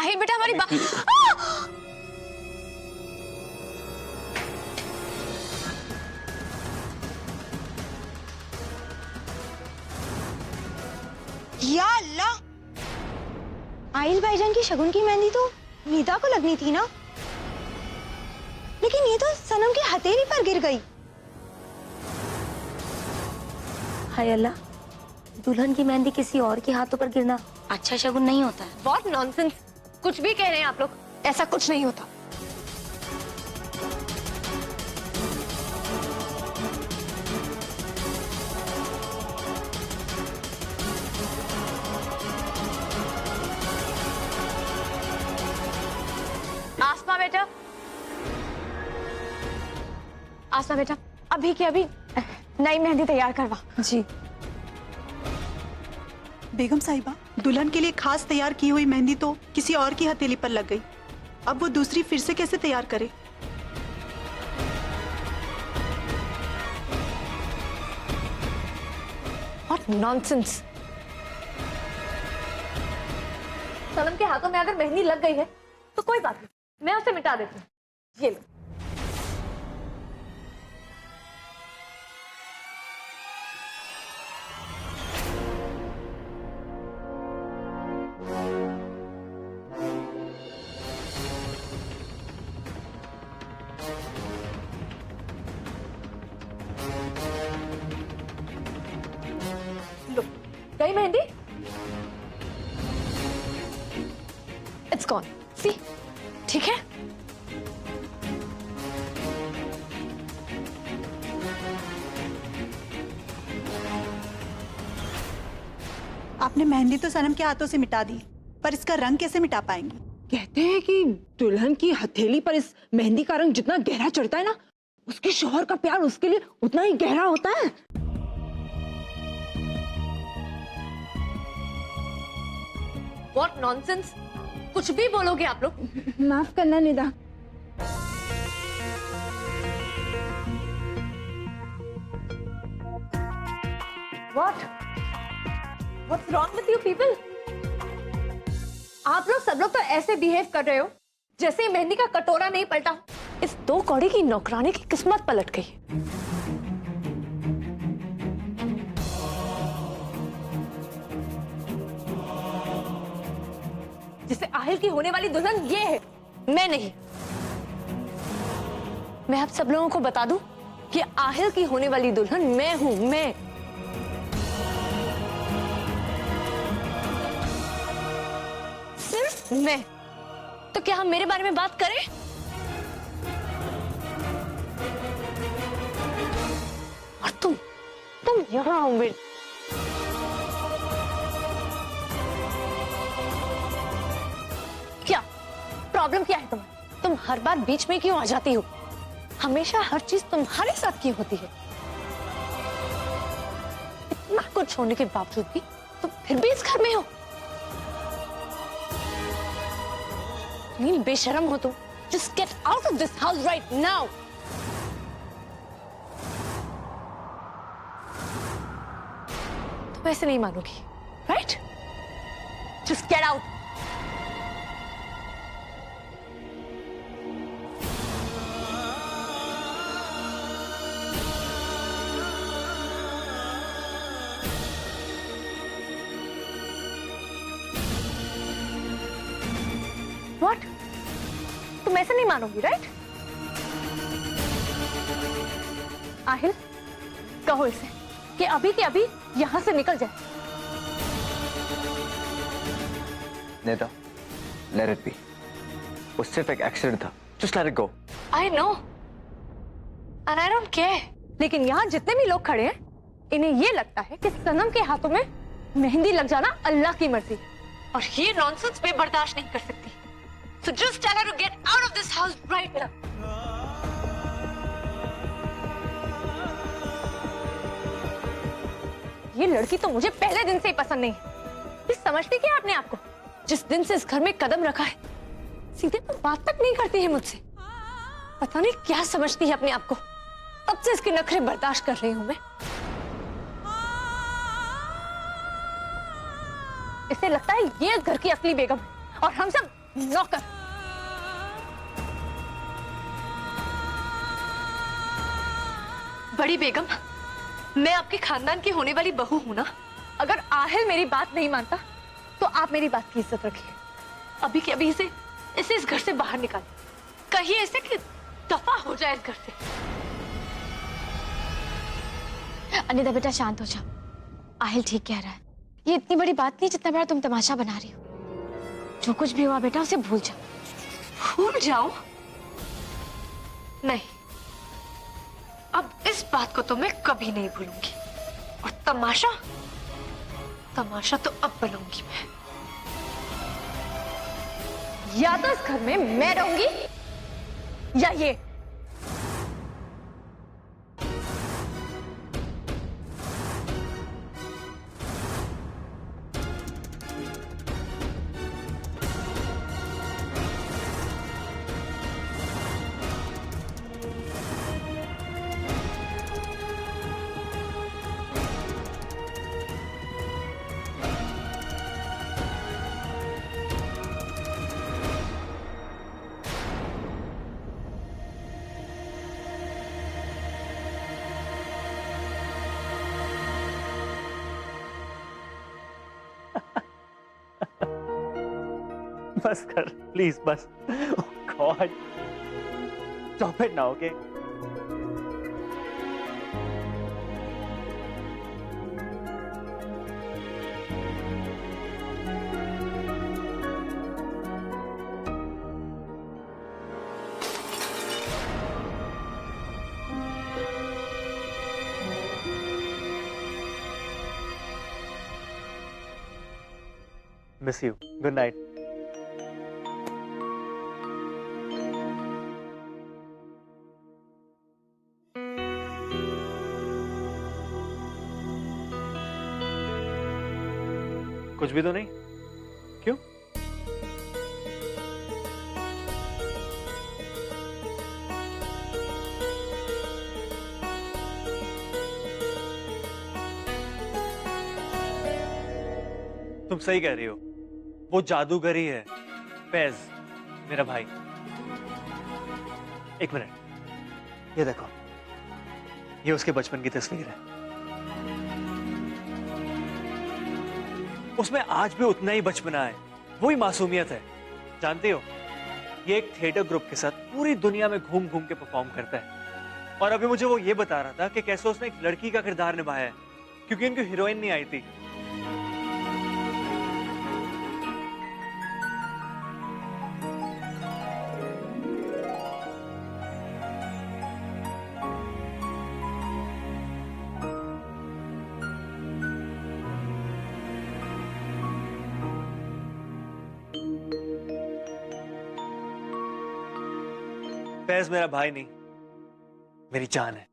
आहिल बेटा हमारी बात। या अल्लाह, आहिल भाईजान की शगुन की मेहंदी तो नीता को लगनी थी ना, लेकिन ये तो सनम की हथेली पर गिर गई। हाय अल्लाह, दुल्हन की मेहंदी किसी और के हाथों पर गिरना अच्छा शगुन नहीं होता है। What nonsense! कुछ भी कह रहे हैं आप लोग, ऐसा कुछ नहीं होता। आसमा बेटा, आसमा बेटा, अभी के अभी नई मेहंदी तैयार करवा। जी बेगम साहिबा, दुल्हन के लिए खास तैयार की हुई मेहंदी तो किसी और की हथेली पर लग गई। अब वो दूसरी फिर से कैसे तैयार करे? What nonsense! सनम के हाथों में अगर मेहंदी लग गई है तो कोई बात नहीं, मैं उसे मिटा देती हूँ। ये लो। लो, गई मेहंदी? It's gone. See? ठीक है? आपने मेहंदी तो सनम के हाथों से मिटा दी, पर इसका रंग कैसे मिटा पाएंगी? कहते हैं कि दुल्हन की हथेली पर इस मेहंदी का रंग जितना गहरा चढ़ता है ना, उसके शौहर का प्यार उसके लिए उतना ही गहरा होता है। What nonsense! कुछ भी बोलोगे आप लोग? माफ करना Nida. What? What's wrong with you people? आप लोग सब लोग तो ऐसे बिहेव कर रहे हो जैसे ये मेहंदी का कटोरा नहीं पलटा। इस दो कौड़ी की नौकरानी की किस्मत पलट गई। जिसे आहिल की होने वाली दुल्हन ये है, मैं नहीं। मैं आप सब लोगों को बता दूं कि आहिल की होने वाली दुल्हन मैं हूं, मैं। सिर्फ मैं। तो क्या हम मेरे बारे में बात करें? और तुम यहां हो मेरे। क्या प्रॉब्लम क्या है तुम्हें? तुम हर बार बीच में क्यों आ जाती हो? हमेशा हर चीज तुम्हारे साथ क्यों होती है? इतना कुछ होने के बावजूद भी तुम फिर भी इस घर में हो। बेशरम हो तुम। Just get out of this house right now. तुम ऐसे नहीं मानोगी, right? Just get out. What? तुम ऐसे नहीं मानोगी, राइट? आहिल, कहो इसे कि अभी के अभी यहां से निकल जाए। नेता, let it be. वो सिर्फ एक एक्सीडेंट था। Just let it go. I know, and I don't care. लेकिन यहाँ जितने भी लोग खड़े हैं, इन्हें ये लगता है कि सनम के हाथों में मेहंदी लग जाना अल्लाह की मर्जी है, और ये नॉनसेंस मैं बर्दाश्त नहीं कर सकती। So just tell her to get out of this house right now. ये लड़की तो मुझे पहले दिन से ही पसंद नहीं है। ये समझती क्या आपने आपको? जिस दिन से इस घर में कदम रखा है, सीधे तो बात तक नहीं करती है मुझसे। पता नहीं क्या समझती है अपने आप को। तब से इसके नखरे बर्दाश्त कर रही हूं मैं। इसे लगता है ये घर की असली बेगम है और हम सब नौकर। बड़ी बेगम, मैं आपके खानदान की होने वाली बहू हूं ना। अगर आहिल मेरी बात नहीं मानता तो आप मेरी बात की इज्जत रखिए। अभी के अभी इसे इस घर से बाहर निकालिए। कहिए इसे कि दफा हो जाए इस घर से। अनिता बेटा शांत हो जाओ, आहिल ठीक कह रहा है। ये इतनी बड़ी बात नहीं जितना बड़ा तुम तमाशा बना रही हो। जो कुछ भी हुआ बेटा उसे भूल जाओ। भूल जाऊं? नहीं, अब इस बात को तो मैं कभी नहीं भूलूंगी। और तमाशा तो अब बनूंगी मैं। या तो इस घर में मैं रहूंगी या ये। बस कर प्लीज, बस। God, stop it now, okay? Miss you, good night. कुछ भी तो नहीं? क्यों? तुम सही कह रही हो, वो जादूगर ही है, फैज, मेरा भाई। एक मिनट, ये देखो, ये उसके बचपन की तस्वीर है। उसमें आज भी उतना ही बचपना है, वही मासूमियत है। जानते हो, ये एक थिएटर ग्रुप के साथ पूरी दुनिया में घूम घूम के परफॉर्म करता है। और अभी मुझे वो ये बता रहा था कि कैसे उसने एक लड़की का किरदार निभाया है, क्योंकि उनकी हीरोइन नहीं आई थी। फैज मेरा भाई नहीं, मेरी जान है।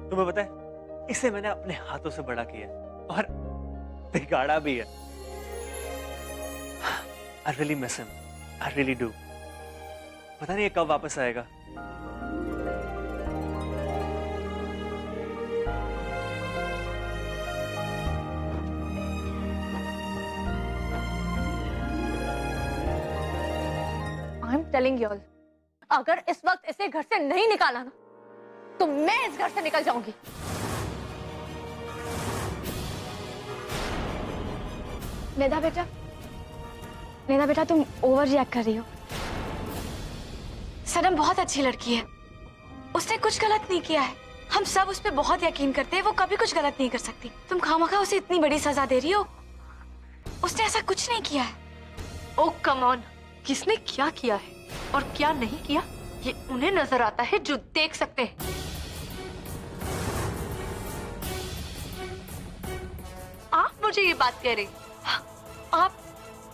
तुम्हें पता है, इसे मैंने अपने हाथों से बड़ा किया और बिगाड़ा भी है। I really miss him. I really do. पता नहीं ये कब वापस आएगा। I'm telling you all, अगर इस वक्त इसे घर से नहीं निकाला ना, तो मैं इस घर से निकल जाऊंगी। निदा बेटा तुम ओवर रिएक्ट कर रही हो। सनम बहुत अच्छी लड़की है, उसने कुछ गलत नहीं किया है। हम सब उस पर बहुत यकीन करते हैं, वो कभी कुछ गलत नहीं कर सकती। तुम खामखा उसे इतनी बड़ी सजा दे रही हो, उसने ऐसा कुछ नहीं किया है। ओ कम ऑन, किसने क्या किया है और क्या नहीं किया, ये उन्हें नजर आता है जो देख सकते हैं। आप मुझे ये बात कह रही, आप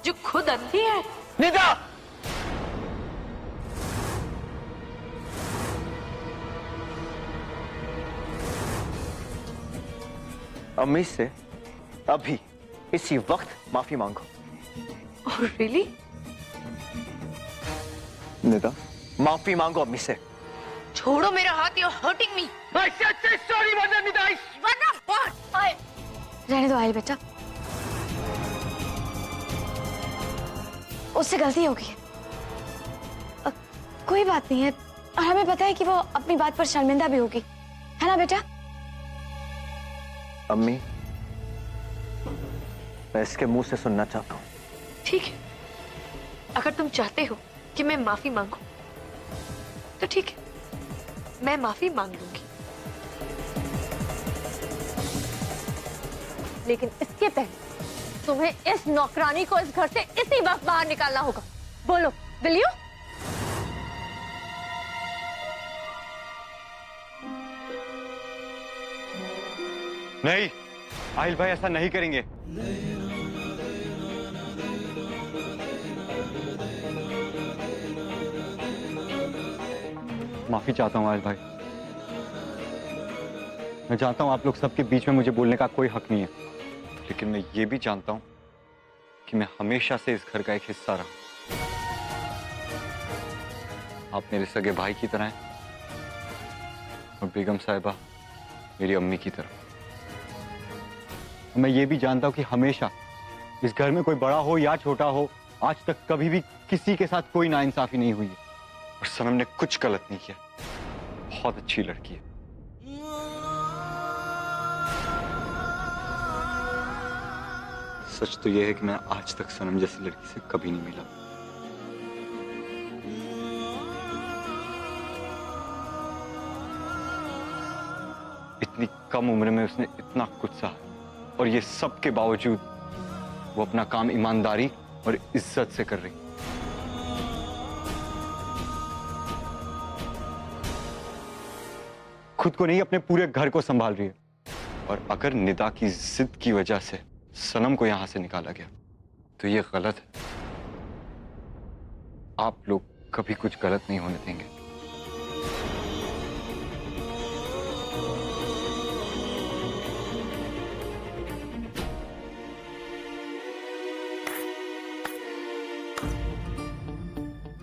जो खुद अंधी है। निदा! अम्मी से अभी इसी वक्त माफी मांगो। Oh really? निदा, माफी मांगो अम्मी से। छोड़ो मेरा हाथ, यू हर्टिंग मी। सॉरी वरना निदा। वरना व्हाट? रहने दो आयल बेटा। उससे गलती हो गई है। कोई बात नहीं है, और हमें पता है कि वो अपनी बात पर शर्मिंदा भी होगी, है ना बेटा? अम्मी, मैं इसके मुंह से सुनना चाहता हूँ। ठीक है, अगर तुम चाहते हो कि मैं माफी मांगू तो ठीक है, मैं माफी मांग लूंगी, लेकिन इसके पहले तुम्हें इस नौकरानी को इस घर से इसी वक्त बाहर निकालना होगा। बोलो, विल यू? नहीं, आहिल भाई ऐसा नहीं करेंगे। माफी चाहता हूँ आहिल भाई। मैं जानता हूँ आप लोग सबके बीच में मुझे बोलने का कोई हक नहीं है, लेकिन मैं ये भी जानता हूँ कि मैं हमेशा से इस घर का एक हिस्सा रहा। आप मेरे सगे भाई की तरह हैं और बेगम साहिबा मेरी अम्मी की तरह। मैं ये भी जानता हूं कि हमेशा इस घर में कोई बड़ा हो या छोटा हो, आज तक कभी भी किसी के साथ कोई नाइंसाफी नहीं हुई है। और सनम ने कुछ गलत नहीं किया, बहुत अच्छी लड़की है। सच तो यह है कि मैं आज तक सनम जैसी लड़की से कभी नहीं मिला। इतनी कम उम्र में उसने इतना कुछ सहा, और ये सब के बावजूद वो अपना काम ईमानदारी और इज्जत से कर रही। खुद को नहीं, अपने पूरे घर को संभाल रही है। और अगर निदा की जिद की वजह से सनम को यहां से निकाला गया तो ये गलत है। आप लोग कभी कुछ गलत नहीं होने देंगे।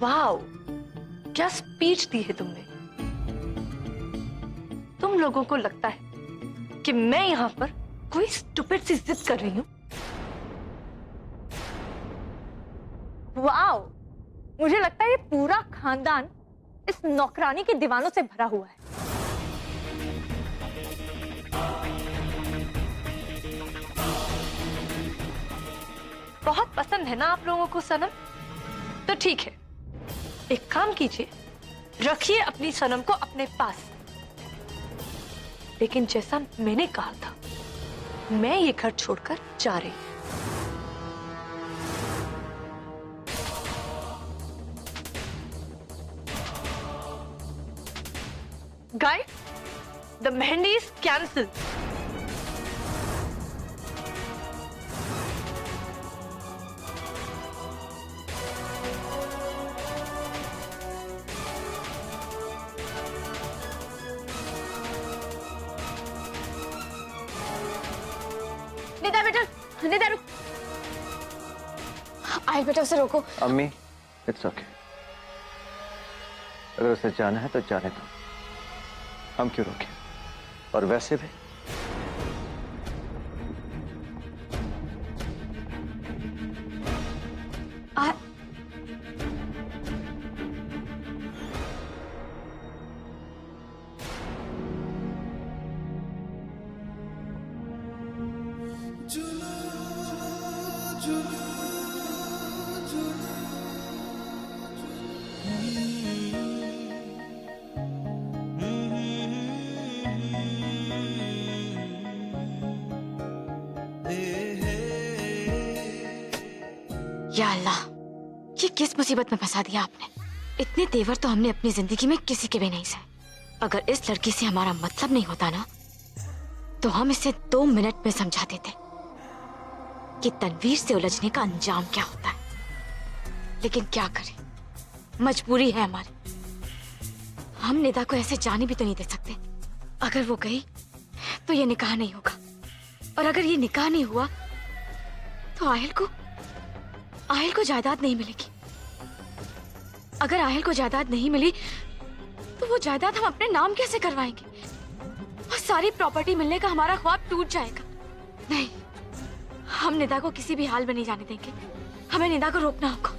वाओ, क्या स्पीच दी है तुमने। तुम लोगों को लगता है कि मैं यहां पर कोई स्टूपिड सी जिद कर रही हूं? वाओ, मुझे लगता है ये पूरा खानदान इस नौकरानी के दीवानों से भरा हुआ है। बहुत पसंद है ना आप लोगों को सनम? तो ठीक है, एक काम कीजिए, रखिए अपनी सनम को अपने पास। लेकिन जैसा मैंने कहा था, मैं ये घर छोड़कर जा रही हूं। Guys, the mehndi is cancelled. Nida बेटा, निदा रुक। आहिल बेटा, उसे रोको। अम्मी, इट्स ओके। अगर उसे जाना है तो जाने दो, हम क्यों रोकें? और वैसे भी या अल्लाह, ये किस मुसीबत में फंसा दिया आपने। इतने तेवर तो हमने अपनी जिंदगी में किसी के भी नहीं सहे। अगर इस लड़की से हमारा मतलब नहीं होता ना, तो हम इसे 2 मिनट में समझा देते कि तनवीर से उलझने का अंजाम क्या होता है। लेकिन क्या करें, मजबूरी है हमारी। हम निदा को ऐसे जाने भी तो नहीं दे सकते। अगर वो गई तो ये निकाह नहीं होगा, और अगर ये निकाह नहीं हुआ तो आहिल को जायदाद नहीं मिलेगी। अगर आहिल को जायदाद नहीं मिली तो वो जायदाद हम अपने नाम कैसे करवाएंगे? और सारी प्रॉपर्टी मिलने का हमारा ख्वाब टूट जाएगा। नहीं, हम निदा को किसी भी हाल में नहीं जाने देंगे। हमें निदा को रोकना होगा।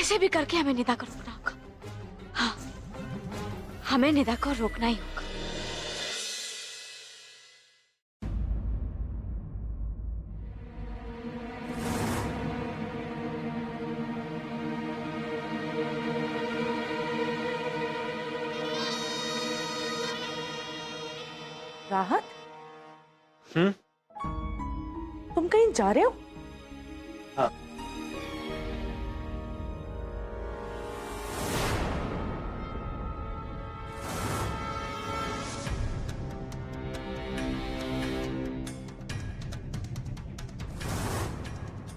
कैसे भी करके हमें निदा को रोकना होगा। हाँ, हमें निदा को रोकना ही होगा। राहत, हम्म? तुम कहीं जा रहे हो? हाँ।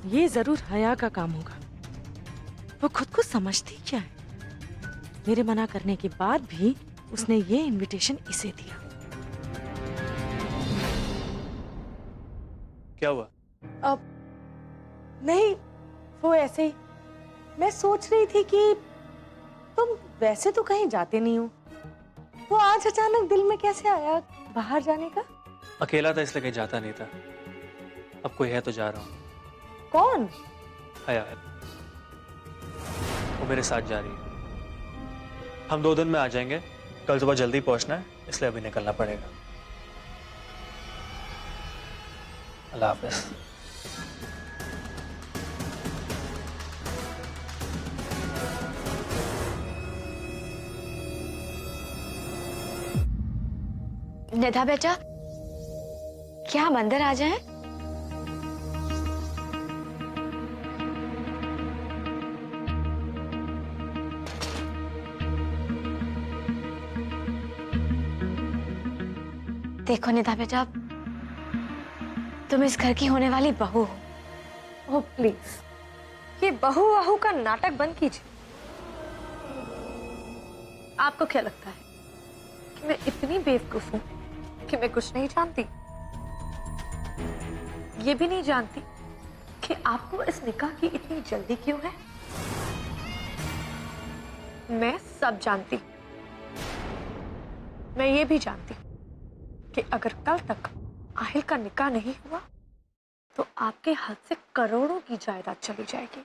ये जरूर हया का काम होगा। वो खुद को समझती क्या है? मेरे मना करने के बाद भी उसने ये इनविटेशन इसे दिया। क्या हुआ? अब नहीं, वो ऐसे ही। मैं सोच रही थी कि तुम वैसे तो कहीं जाते नहीं हो, तो आज अचानक दिल में कैसे आया बाहर जाने का? अकेला था इसलिए कहीं जाता नहीं था। अब कोई है तो जा रहा हूँ। कौन? हया है, वो मेरे साथ जा रही है। हम 2 दिन में आ जाएंगे। कल सुबह जल्दी पहुंचना है, इसलिए अभी निकलना पड़ेगा। अल्लाह हाफिज। निदा बेटा, क्या हम अंदर आ जाएं? देखो निदा बेटा, तुम इस घर की होने वाली बहू हो। ओह प्लीज, ये बहू वहू का नाटक बंद कीजिए। आपको क्या लगता है कि मैं इतनी बेवकूफ हूं कि मैं कुछ नहीं जानती? ये भी नहीं जानती कि आपको इस निकाह की इतनी जल्दी क्यों है? मैं सब जानती। मैं ये भी जानती कि अगर कल तक आहिल का निकाह नहीं हुआ तो आपके हाथ से करोड़ों की जायदाद चली जाएगी।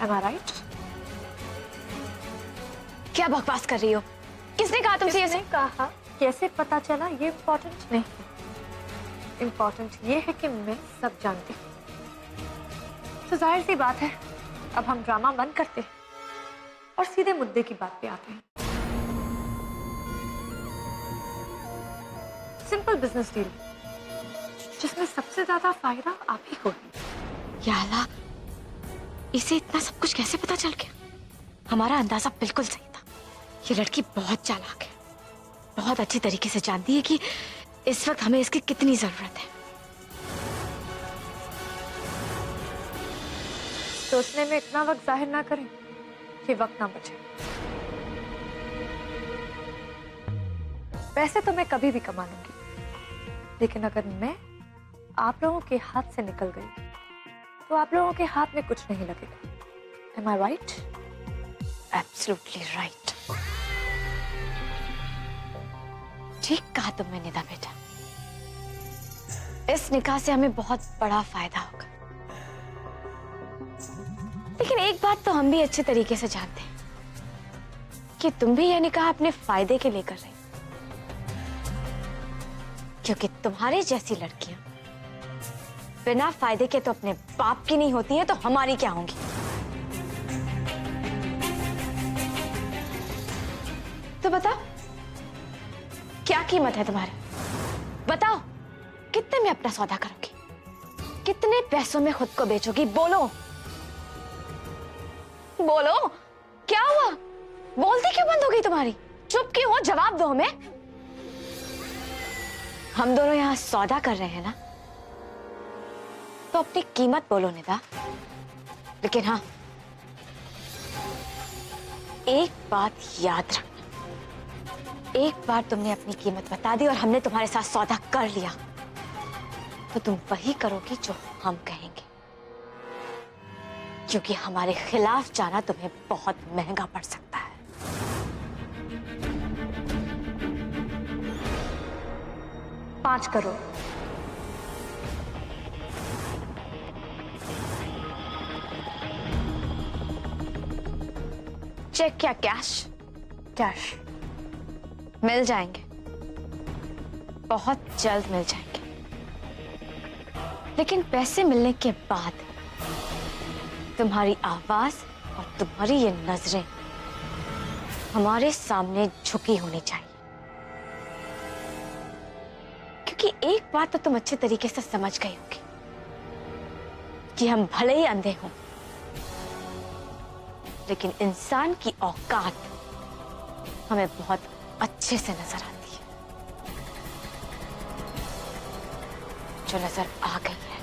Am I right? क्या बकवास कर रही हो? किसने कहा तुमसे ऐसे? किसने कहा? कैसे पता चला? ये इम्पोर्टेंट नहीं है। इम्पोर्टेंट ये है कि मैं सब जानती हूँ। तो जाहिर सी बात है, अब हम ड्रामा बंद करते हैं और सीधे मुद्दे की बात पे आते हैं। सिंपल बिजनेस डील जिसमें सबसे ज्यादा फायदा आप ही को है। या अल्लाह, इसे इतना सब कुछ कैसे पता चल गया? हमारा अंदाजा बिल्कुल सही था। ये लड़की बहुत चालाक है, बहुत अच्छी तरीके से जानती है कि इस वक्त हमें इसकी कितनी जरूरत है। सोचने में इतना वक्त जाहिर ना करें कि वक्त ना बचे। पैसे तो मैं कभी भी कमा लूंगी, लेकिन अगर मैं आप लोगों के हाथ से निकल गई तो आप लोगों के हाथ में कुछ नहीं लगेगा। Am I right? Absolutely right. ठीक कहा तुमने निदा बेटा। इस निकाह से हमें बहुत बड़ा फायदा होगा। लेकिन एक बात तो हम भी अच्छे तरीके से जानते हैं कि तुम भी यह निकाह अपने फायदे के लिए कर रही, क्योंकि तुम्हारी जैसी लड़कियां बिना फायदे के तो अपने बाप की नहीं होती हैं, तो हमारी क्या होंगी? तो बताओ, क्या कीमत है तुम्हारी? बताओ, कितने में अपना सौदा करोगी? कितने पैसों में खुद को बेचोगी? बोलो बोलो, क्या हुआ? बोलती क्यों बंद हो गई तुम्हारी? चुप क्यों हो? जवाब दो हमें। हम दोनों यहां सौदा कर रहे हैं ना, तो अपनी कीमत बोलो निदा। लेकिन हाँ, एक बात याद रखना, एक बार तुमने अपनी कीमत बता दी और हमने तुम्हारे साथ सौदा कर लिया, तो तुम वही करोगी जो हम कहेंगे, क्योंकि हमारे खिलाफ जाना तुम्हें बहुत महंगा पड़ सकता है। 5 करोड़। चेक या कैश? कैश। मिल जाएंगे, बहुत जल्द मिल जाएंगे। लेकिन पैसे मिलने के बाद तुम्हारी आवाज और तुम्हारी ये नजरें हमारे सामने झुकी होनी चाहिए, क्योंकि एक बात तो तुम अच्छे तरीके से समझ गई होगी कि हम भले ही अंधे हों, लेकिन इंसान की औकात हमें बहुत अच्छे से नजर आती है, जो नजर आ गई है